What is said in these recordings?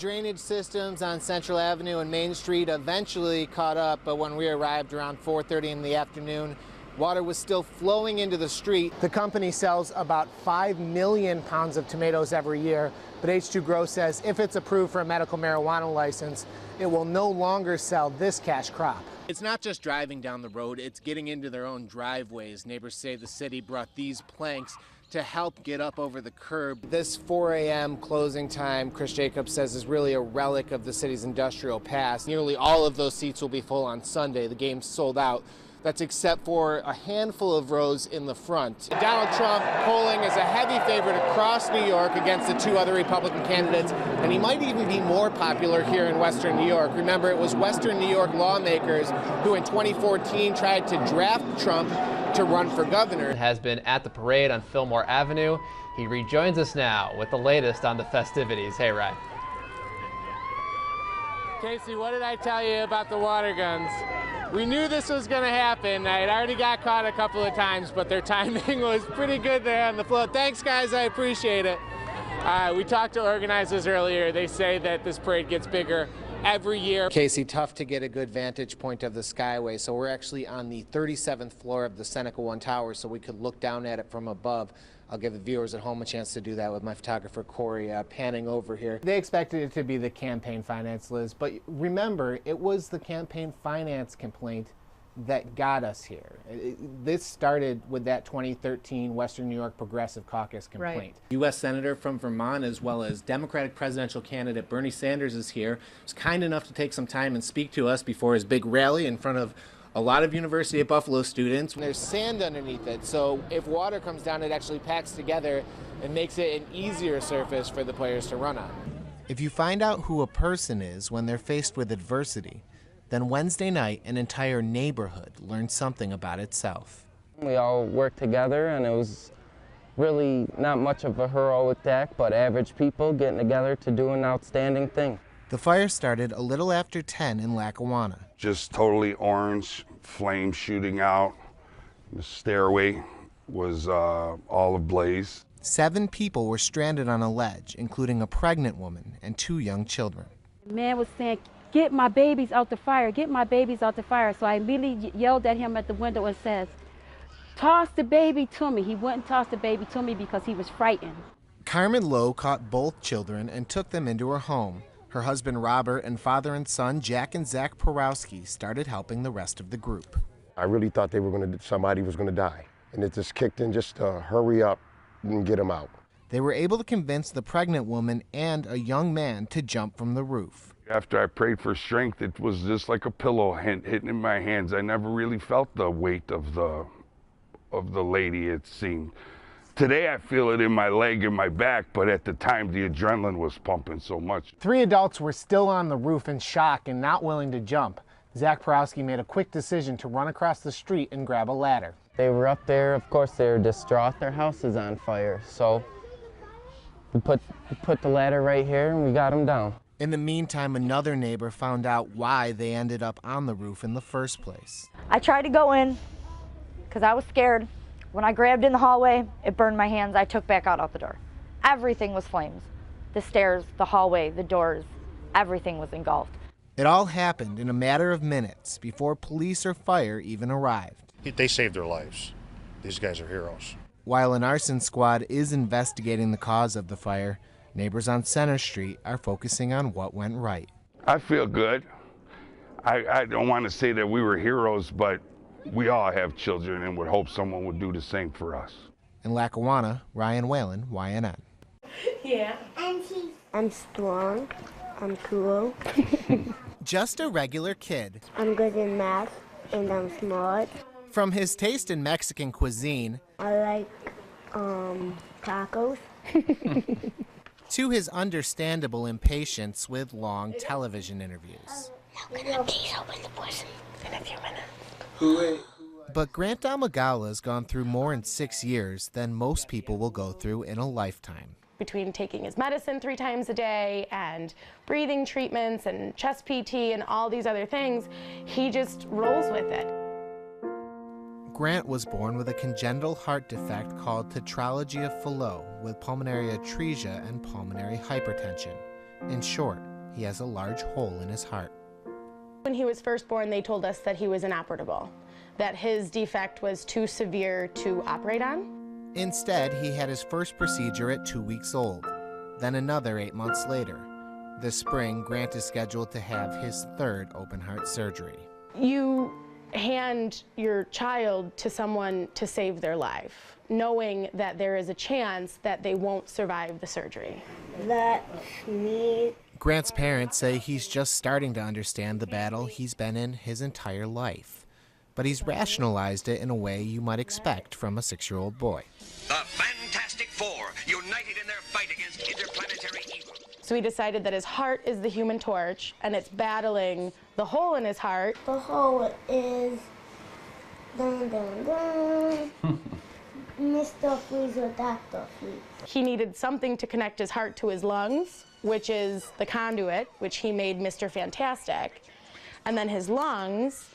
drainage systems on Central Avenue and Main Street eventually caught up, but when we arrived around 4:30 in the afternoon, water was still flowing into the street. The company sells about 5 million pounds of tomatoes every year, but H2 Grow says if it's approved for a medical marijuana license, it will no longer sell this cash crop. It's not just driving down the road, it's getting into their own driveways. Neighbors say the city brought these planks to help get up over the curb. This 4 a.m. closing time, Chris Jacobs says, is really a relic of the city's industrial past. Nearly all of those seats will be full on Sunday. The game's sold out. That's except for a handful of rows in the front. Donald Trump polling as a heavy favorite across New York against the two other Republican candidates, and he might even be more popular here in Western New York. Remember, it was Western New York lawmakers who in 2014 tried to draft Trump to run for governor. Has been at the parade on Fillmore Avenue. He rejoins us now with the latest on the festivities. Hey, Ryan. Casey, what did I tell you about the water guns? We knew this was going to happen. I had already got caught a couple of times, but their timing was pretty good there on the float. Thanks, guys. I appreciate it. We talked to organizers earlier. They say that this parade gets bigger every year. Casey, tough to get a good vantage point of the Skyway, so we're actually on the 37th floor of the Seneca One Tower, so we could look down at it from above. I'll give the viewers at home a chance to do that with my photographer, Corey, panning over here. They expected it to be the campaign finance, Liz, but remember, it was the campaign finance complaint that got us here. This started with that 2013 Western New York Progressive Caucus complaint. Right. U.S. Senator from Vermont, as well as Democratic presidential candidate Bernie Sanders is here. He was kind enough to take some time and speak to us before his big rally in front of a lot of University of Buffalo students. There's sand underneath it, so if water comes down, it actually packs together and makes it an easier surface for the players to run on. If you find out who a person is when they're faced with adversity, then Wednesday night, an entire neighborhood learned something about itself. We all worked together, and it was really not much of a heroic act, but average people getting together to do an outstanding thing. The fire started a little after 10 in Lackawanna. Just totally orange, flames shooting out. The stairway was all ablaze. 7 people were stranded on a ledge, including a pregnant woman and 2 young children. The man was saying, "Get my babies out the fire, get my babies out the fire." So I immediately yelled at him at the window and says, "Toss the baby to me." He wouldn't toss the baby to me because he was frightened. Carmen Lowe caught both children and took them into her home. Her husband Robert and father and son Jack and Zach Porowski started helping the rest of the group. I really thought somebody was going to die, and it just kicked in just to hurry up and get them out. They were able to convince the pregnant woman and a young man to jump from the roof. After I prayed for strength, it was just like a pillow hitting in my hands. I never really felt the weight of the lady, it seemed. Today I feel it in my leg and my back, but at the time the adrenaline was pumping so much. 3 adults were still on the roof in shock and not willing to jump. Zach Porowski made a quick decision to run across the street and grab a ladder. They were up there, of course they were distraught, their house is on fire, so we put the ladder right here and we got them down. In the meantime, another neighbor found out why they ended up on the roof in the first place. I tried to go in because I was scared. When I grabbed in the hallway, it burned my hands. I took back out the door. Everything was flames. The stairs, the hallway, the doors, everything was engulfed. It all happened in a matter of minutes before police or fire even arrived. They saved their lives. These guys are heroes. While an arson squad is investigating the cause of the fire, neighbors on Center Street are focusing on what went right. I feel good. I don't want to say that we were heroes, but we all have children and would hope someone would do the same for us. In Lackawanna, Ryan Whalen, YNN. Yeah. I'm strong. I'm cool. Just a regular kid. I'm good in math and I'm smart. From his taste in Mexican cuisine, I like tacos. To his understandable impatience with long television interviews. Now can I please open the portion in a few minutes? But Grant Damagala's gone through more in 6 years than most people will go through in a lifetime. Between taking his medicine 3 times a day and breathing treatments and chest PT and all these other things, he just rolls with it. Grant was born with a congenital heart defect called tetralogy of Fallot with pulmonary atresia and pulmonary hypertension. In short, he has a large hole in his heart. When he was first born, they told us that he was inoperable, that his defect was too severe to operate on. Instead, he had his first procedure at 2 weeks old, then another 8 months later. This spring, Grant is scheduled to have his third open heart surgery. You hand your child to someone to save their life, knowing that there is a chance that they won't survive the surgery. That's me. Grant's parents say he's just starting to understand the battle he's been in his entire life, but he's rationalized it in a way you might expect from a 6-year-old boy. The Fantastic Four, united in their fight against interplanetary evil. So we decided that his heart is the Human Torch, and it's battling the hole in his heart. The hole is dun dun dun. Mr. Freezer, Dr. Freeze. He needed something to connect his heart to his lungs, which is the conduit, which he made Mr. Fantastic. And then his lungs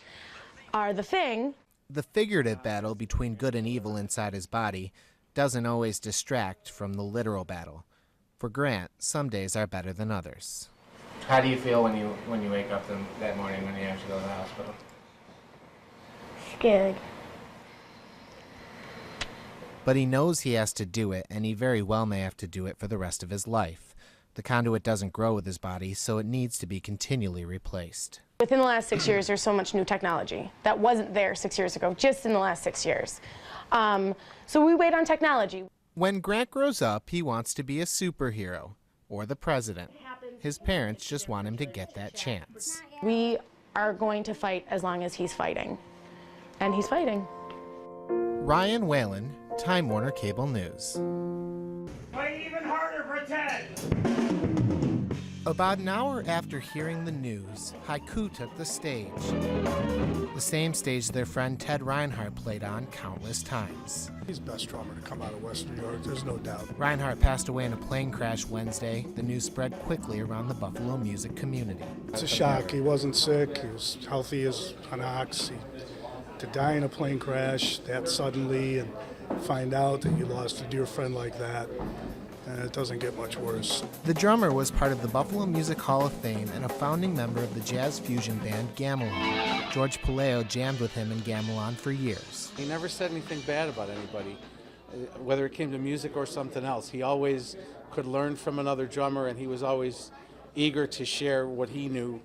are the thing. The figurative battle between good and evil inside his body doesn't always distract from the literal battle. For Grant, some days are better than others. How do you feel when you wake up that morning when you actually go to the hospital? Scared. But he knows he has to do it, and he very well may have to do it for the rest of his life. The conduit doesn't grow with his body, so it needs to be continually replaced. Within the last 6 years, there's so much new technology that wasn't there 6 years ago, just in the last 6 years. So we wait on technology. When Grant grows up, he wants to be a superhero or the president. His parents just want him to get that chance. We are going to fight as long as he's fighting. And he's fighting. Ryan Whalen, Time Warner Cable News. Play even harder for Ted! About an hour after hearing the news, Haiku took the stage. The same stage their friend Ted Reinhardt played on countless times. He's the best drummer to come out of West New York, there's no doubt. Reinhardt passed away in a plane crash Wednesday. The news spread quickly around the Buffalo music community. It's a shock. He wasn't sick. He was healthy as an ox. To die in a plane crash that suddenly and find out that you lost a dear friend like that, it doesn't get much worse. The drummer was part of the Buffalo Music Hall of Fame and a founding member of the jazz fusion band Gamelan. George Palaio jammed with him in Gamelan for years. He never said anything bad about anybody, whether it came to music or something else. He always could learn from another drummer, and he was always eager to share what he knew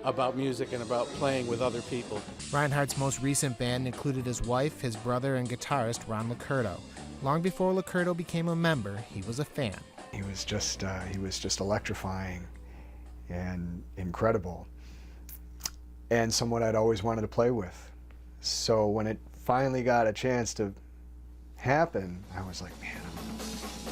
about music and about playing with other people. Reinhardt's most recent band included his wife, his brother, and guitarist Ron Licurdo. Long before Licurdo became a member, he was a fan. He was just electrifying and incredible, and someone I'd always wanted to play with. So when it finally got a chance to happen, I was like, man, I'm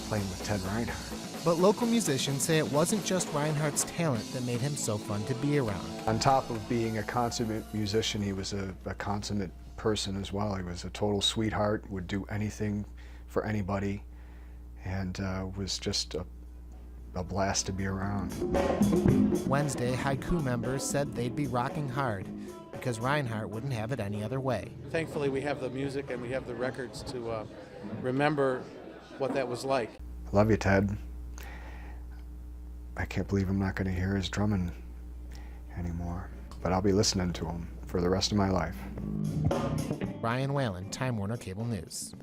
playing with Ted Reinhardt. But local musicians say it wasn't just Reinhardt's talent that made him so fun to be around. On top of being a consummate musician, he was a consummate person as well. He was a total sweetheart, would do anything for anybody, and was just a blast to be around. Wednesday, Haiku members said they'd be rocking hard because Reinhardt wouldn't have it any other way. Thankfully, we have the music and we have the records to remember what that was like. I love you, Ted. I can't believe I'm not going to hear his drumming anymore, but I'll be listening to him for the rest of my life. Ryan Whalen, Time Warner Cable News.